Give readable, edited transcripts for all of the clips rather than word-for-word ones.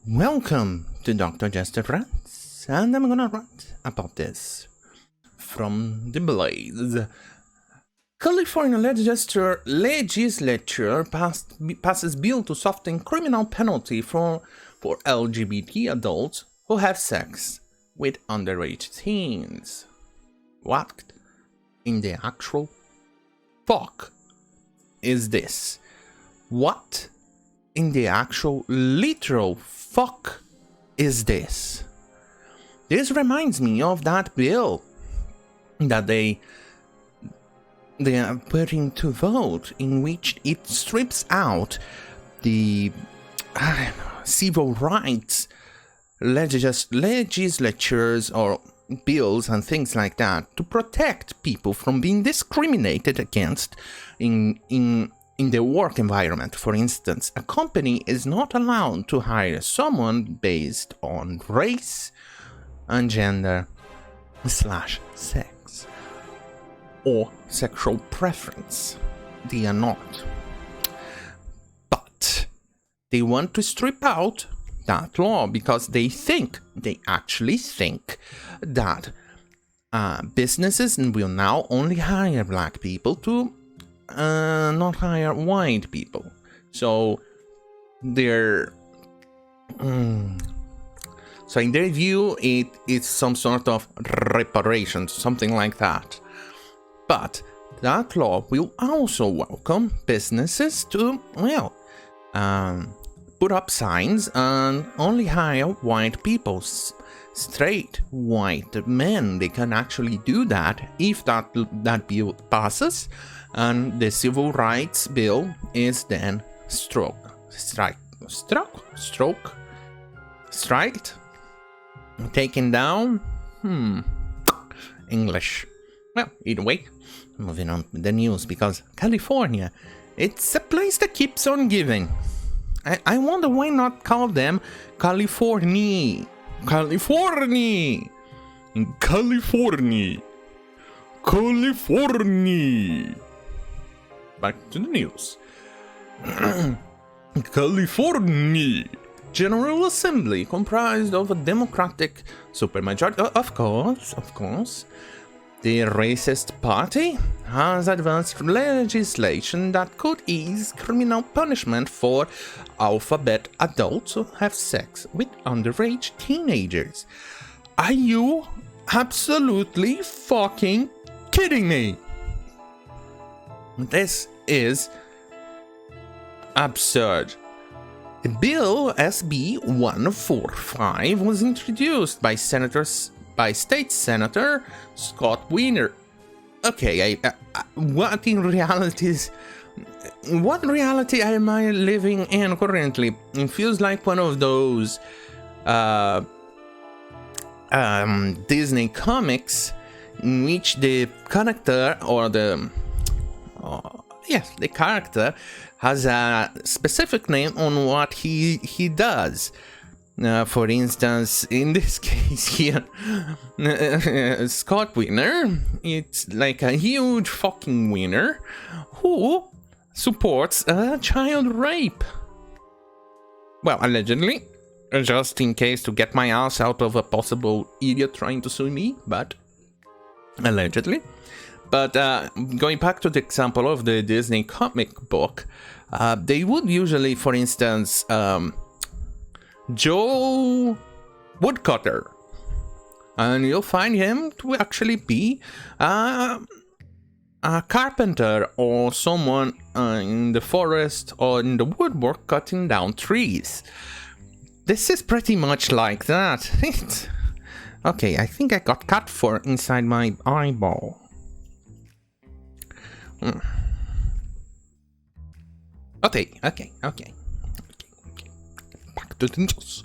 Welcome to Dr. Jester Rants, and I'm gonna rant about this. From the Blaze. California legislature passes bill to soften criminal penalty for LGBT adults who have sex with underage teens. What in the actual fuck is this? What in the actual literal fuck is this? This reminds me of that bill that they are putting to vote, in which it strips out the civil rights legislatures or bills and things like that to protect people from being discriminated against in the work environment. For instance, a company is not allowed to hire someone based on race and gender / sex or sexual preference. They are not. But they want to strip out that law because they actually think that businesses will now only hire black people to not hire white people. So so in their view, it's some sort of reparation, something like that. But that law will also welcome businesses to, put up signs and only hire white people, straight white men. They can actually do that if that bill passes, and the civil rights bill is then taken down. English. Well, either way, moving on with the news, because California, it's a place that keeps on giving. I wonder why not call them California. California. Back to the news. California General Assembly, comprised of a Democratic supermajority, of course. The racist party has advanced legislation that could ease criminal punishment for alphabet adults who have sex with underage teenagers. Are you absolutely fucking kidding me? This is absurd. The bill SB 145 was introduced by State Senator Scott Wiener. Okay, what reality am I living in currently? It feels like one of those Disney comics in which the character the character has a specific name on what he does. For instance, in this case here, Scott Wiener, it's like a huge fucking winner who supports child rape. Well, allegedly, just in case to get my ass out of a possible idiot trying to sue me, but allegedly. But going back to the example of the Disney comic book, they would usually, for instance, Joe Woodcutter, and you'll find him to actually be a carpenter or someone in the forest or in the woodwork cutting down trees. This is pretty much like that. Okay, I think I got cut for inside my eyeball. Okay. Back to the news.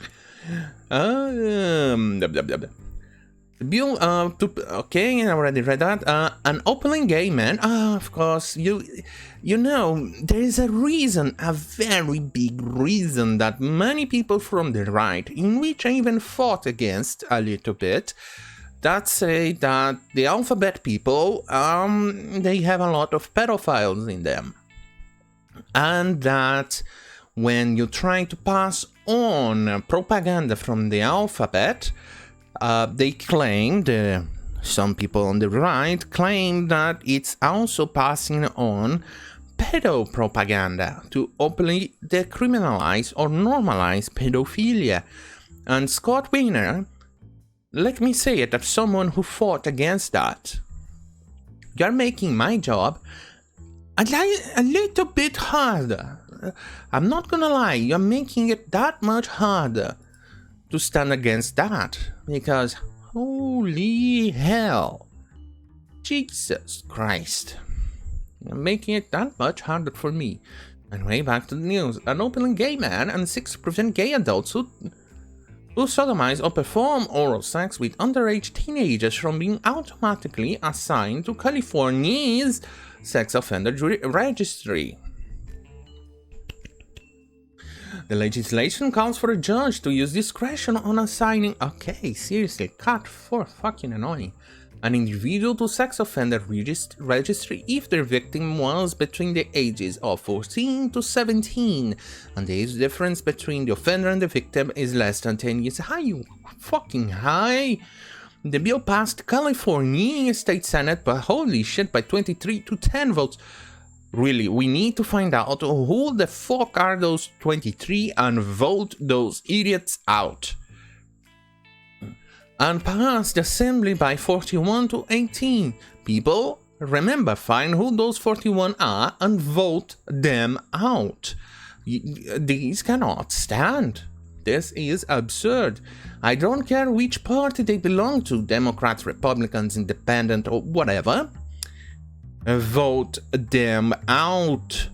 The bill, okay, I already read that. An openly gay man, of course, you know, there is a reason, a very big reason that many people from the right, in which I even fought against a little bit, that say that the alphabet people, they have a lot of pedophiles in them. And that when you're trying to pass on propaganda from the alphabet, they claimed, some people on the right claim that it's also passing on pedo propaganda to openly decriminalize or normalize pedophilia. And Scott Wiener, let me say it as someone who fought against that. You're making my job a little bit harder. I'm not gonna lie, you're making it that much harder to stand against that, because holy hell, Jesus Christ, you're making it that much harder for me. Anyway, back to the news. An openly gay man and 6 prevent gay adults who sodomize or perform oral sex with underage teenagers from being automatically assigned to California's sex offender registry. The legislation calls for a judge to use discretion on assigning, okay, seriously, cut for fucking annoying, an individual to sex offender registry if their victim was between the ages of 14 to 17, and the age difference between the offender and the victim is less than 10 years. How you fucking high? The bill passed California State Senate, but holy shit, by 23 to 10 votes. Really, we need to find out who the fuck are those 23 and vote those idiots out. And passed the assembly by 41 to 18. People, remember, find who those 41 are and vote them out. These cannot stand. This is absurd. I don't care which party they belong to, Democrats, Republicans, Independent, or whatever. Vote them out.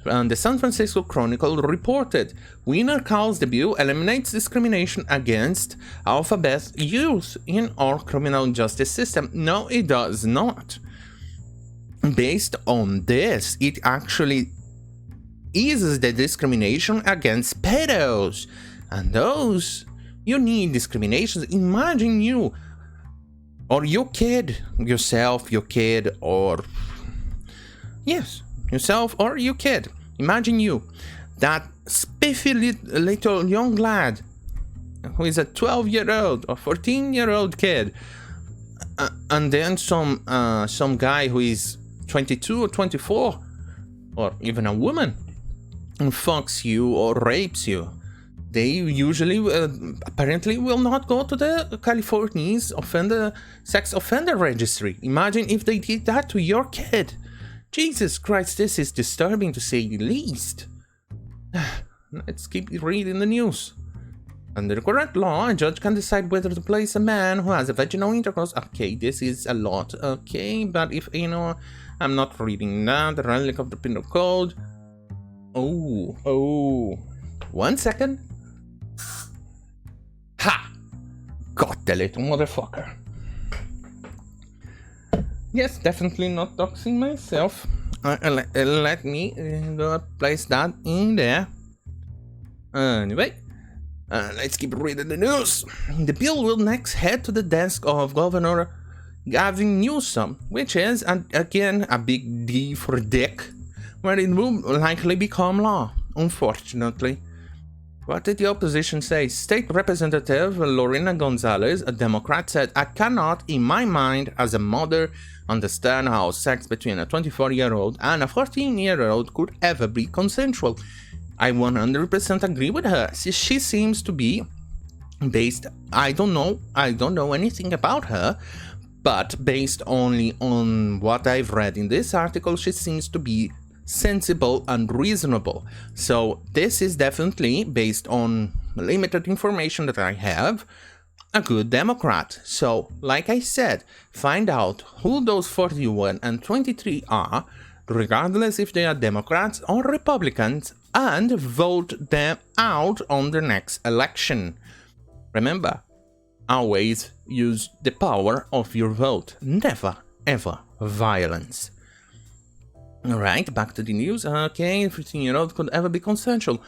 And the San Francisco Chronicle reported, Wiener calls the bill eliminates discrimination against alphabet youth in our criminal justice system. No, it does not. Based on this, it actually eases the discrimination against pedos. And those, you need discrimination. Imagine you, or your kid, yourself, your kid, or... yes, yourself or your kid. Imagine you, that spiffy little young lad who is a 12-year-old or 14-year-old kid, and then some guy who is 22 or 24, or even a woman, and fucks you or rapes you. They usually, apparently, will not go to the California's sex offender registry. Imagine if they did that to your kid. Jesus Christ, this is disturbing to say the least. Let's keep reading the news. Under the current law, a judge can decide whether to place a man who has a vaginal intercourse. Okay, this is a lot. Okay, but if you know, I'm not reading that. The relic of the penal code. Oh. 1 second. Ha! Got the little motherfucker. Yes, definitely not doxing myself. Let me place that in there. Anyway, let's keep reading the news. The bill will next head to the desk of Governor Gavin Newsom, which is, again, a big D for dick, where it will likely become law, unfortunately. What did the opposition say? State Representative Lorena Gonzalez, a Democrat, said, I cannot, in my mind, as a mother, understand how sex between a 24-year-old and a 14-year-old could ever be consensual. I 100% agree with her. She seems to be based, I don't know anything about her, but based only on what I've read in this article, she seems to be sensible and reasonable. So this is definitely, based on limited information that I have, a good Democrat. So, like I said, find out who those 41 and 23 are, regardless if they are Democrats or Republicans, and vote them out on the next election. Remember, always use the power of your vote. Never, ever violence. Alright, back to the news. Okay, 15-year-old could ever be consensual.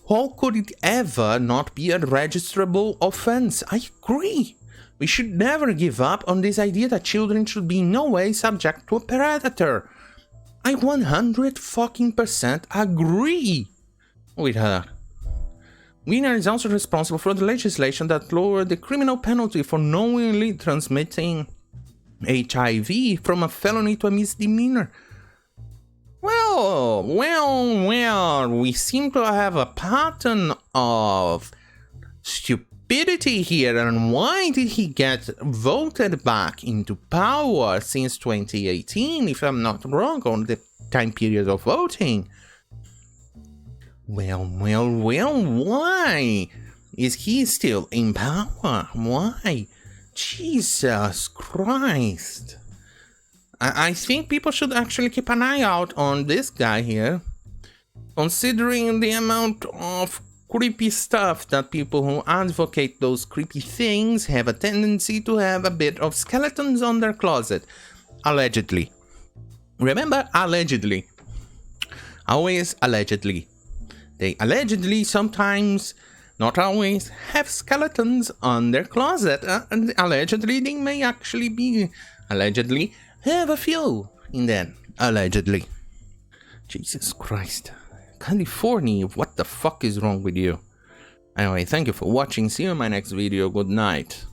How could it ever not be a registrable offense? I agree. We should never give up on this idea that children should be in no way subject to a predator. I 100% agree with her. Wiener is also responsible for the legislation that lowered the criminal penalty for knowingly transmitting HIV from a felony to a misdemeanor. Well, we seem to have a pattern of stupidity here. And why did he get voted back into power since 2018, if I'm not wrong, on the time period of voting? Well, why is he still in power? Why? Jesus Christ. I think people should actually keep an eye out on this guy here, considering the amount of creepy stuff that people who advocate those creepy things have a tendency to have a bit of skeletons on their closet. Allegedly. Remember, allegedly. Always allegedly. They allegedly sometimes, not always, have skeletons on their closet. And allegedly, they may actually be, allegedly, have a few in them, allegedly. Jesus Christ. California, what the fuck is wrong with you? Anyway, thank you for watching. See you in my next video. Good night.